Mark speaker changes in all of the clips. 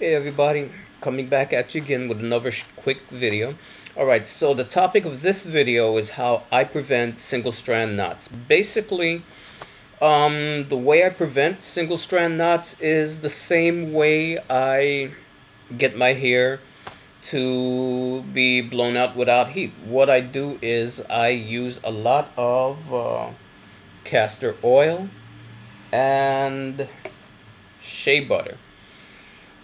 Speaker 1: Hey everybody, coming back at you again with another quick video. Alright, so the topic of this video is how I prevent single strand knots. Basically, the way I prevent single strand knots is the same way I get my hair to be blown out without heat. What I do is I use a lot of castor oil and shea butter.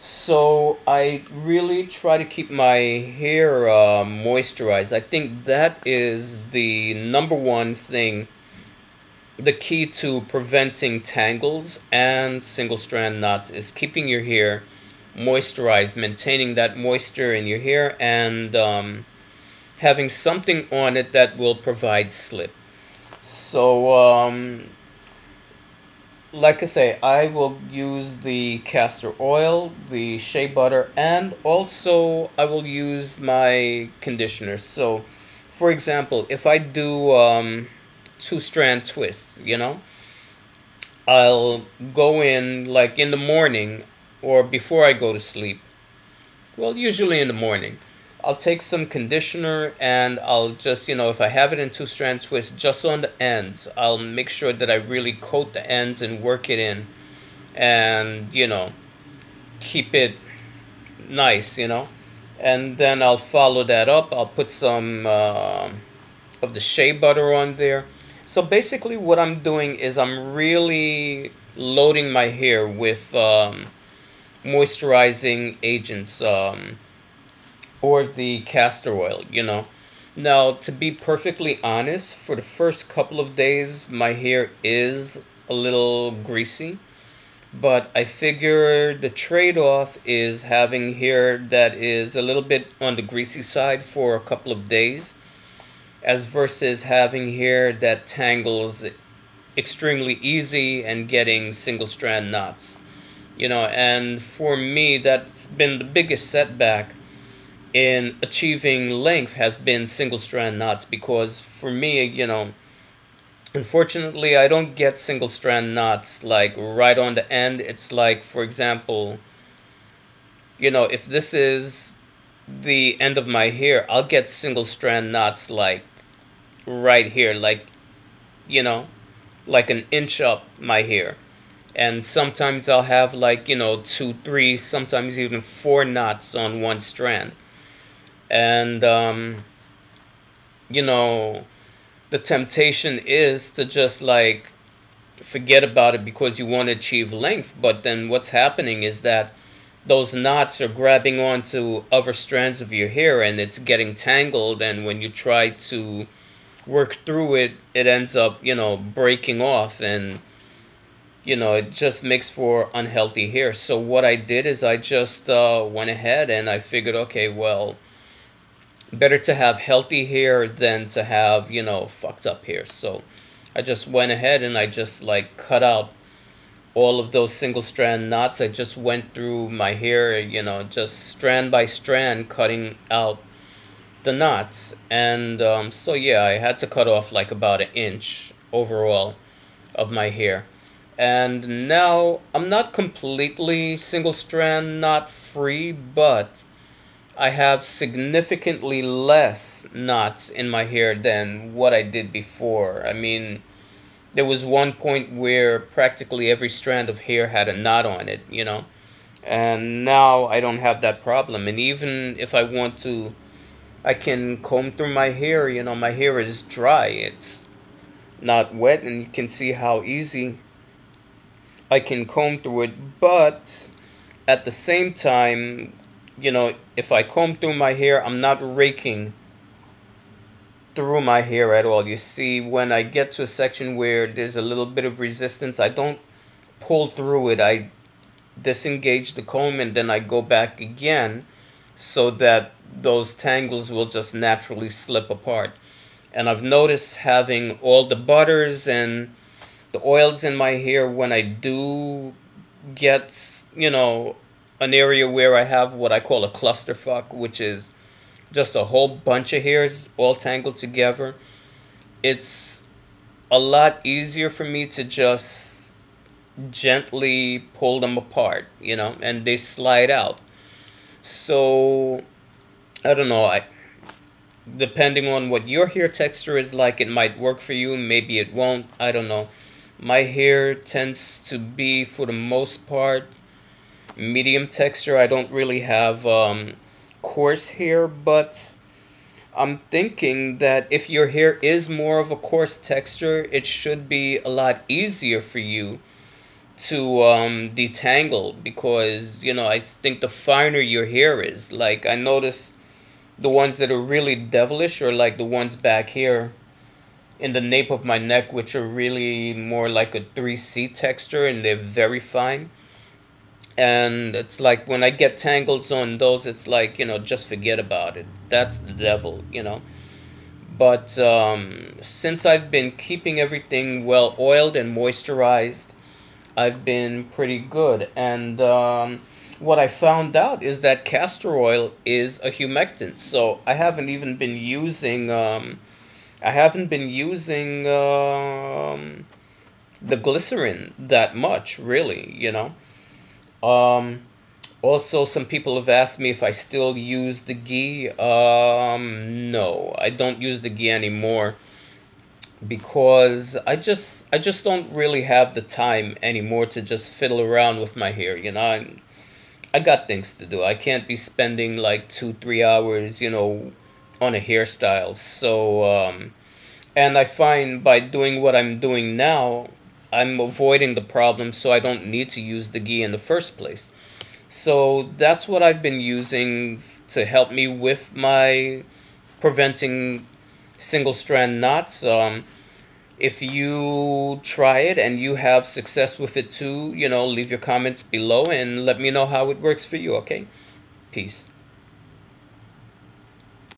Speaker 1: So I really try to keep my hair moisturized. I think that is the number one thing, the key to preventing tangles and single strand knots is keeping your hair moisturized, maintaining that moisture in your hair, and having something on it that will provide slip. So like I say, I will use the castor oil, the shea butter, and also I will use my conditioner. So, for example, if I do two-strand twists, I'll go in like in the morning or before I go to sleep. Well, usually in the morning. I'll take some conditioner and I'll just, if I have it in two-strand twists, just on the ends, I'll make sure that I really coat the ends and work it in and, keep it nice, And then I'll follow that up. I'll put some of the shea butter on there. So basically what I'm doing is I'm really loading my hair with moisturizing agents, or the castor oil, Now, to be perfectly honest, for the first couple of days, my hair is a little greasy. But I figure the trade-off is having hair that is a little bit on the greasy side for a couple of days, as versus having hair that tangles extremely easy and getting single strand knots. And for me, that's been the biggest setback in achieving length has been single strand knots, because for me, unfortunately I don't get single strand knots like right on the end. It's like, for example, if this is the end of my hair, I'll get single strand knots like right here, like like an inch up my hair. And sometimes I'll have like 2, 3, sometimes even 4 knots on one strand. And, the temptation is to just like forget about it because you want to achieve length. But then what's happening is that those knots are grabbing onto other strands of your hair and it's getting tangled. And when you try to work through it, it ends up, breaking off, and, it just makes for unhealthy hair. So what I did is I just went ahead and I figured, okay, well, better to have healthy hair than to have, fucked up hair. So I just went ahead and I just like cut out all of those single strand knots. I just went through my hair, just strand by strand, cutting out the knots. And so yeah, I had to cut off like about 1 inch overall of my hair. And now I'm not completely single strand knot free, but I have significantly less knots in my hair than what I did before. I mean, there was one point where practically every strand of hair had a knot on it, And now I don't have that problem. And even if I want to, I can comb through my hair. My hair is dry. It's not wet, and you can see how easy I can comb through it. But at the same time, if I comb through my hair, I'm not raking through my hair at all. You see, when I get to a section where there's a little bit of resistance, I don't pull through it. I disengage the comb and then I go back again so that those tangles will just naturally slip apart. And I've noticed having all the butters and the oils in my hair, when I do get, an area where I have what I call a clusterfuck, which is just a whole bunch of hairs all tangled together, it's a lot easier for me to just gently pull them apart, and they slide out. So I don't know. Depending on what your hair texture is like, it might work for you. Maybe it won't. I don't know. My hair tends to be, for the most part, medium texture. I don't really have coarse hair, but I'm thinking that if your hair is more of a coarse texture, it should be a lot easier for you to detangle, because you know, I think the finer your hair is, like I notice the ones that are really devilish are like the ones back here in the nape of my neck, which are really more like a 3C texture, and they're very fine. And it's like when I get tangles on those, it's like, you know, just forget about it. That's the devil, you know. But since I've been keeping everything well oiled and moisturized, I've been pretty good. And what I found out is that castor oil is a humectant. So I haven't even been using the glycerin that much, really, you know. Um, Also, some people have asked me if I still use the ghee. No, I don't use the ghee anymore, because I just don't really have the time anymore to just fiddle around with my hair. You know, I got things to do. I can't be spending like 2, 3 hours, you know, on a hairstyle. So, and I find by doing what I'm doing now, I'm avoiding the problem, so I don't need to use the ghee in the first place. So that's what I've been using to help me with my preventing single strand knots. If you try it and you have success with it too, you know, leave your comments below and let me know how it works for you, okay? Peace.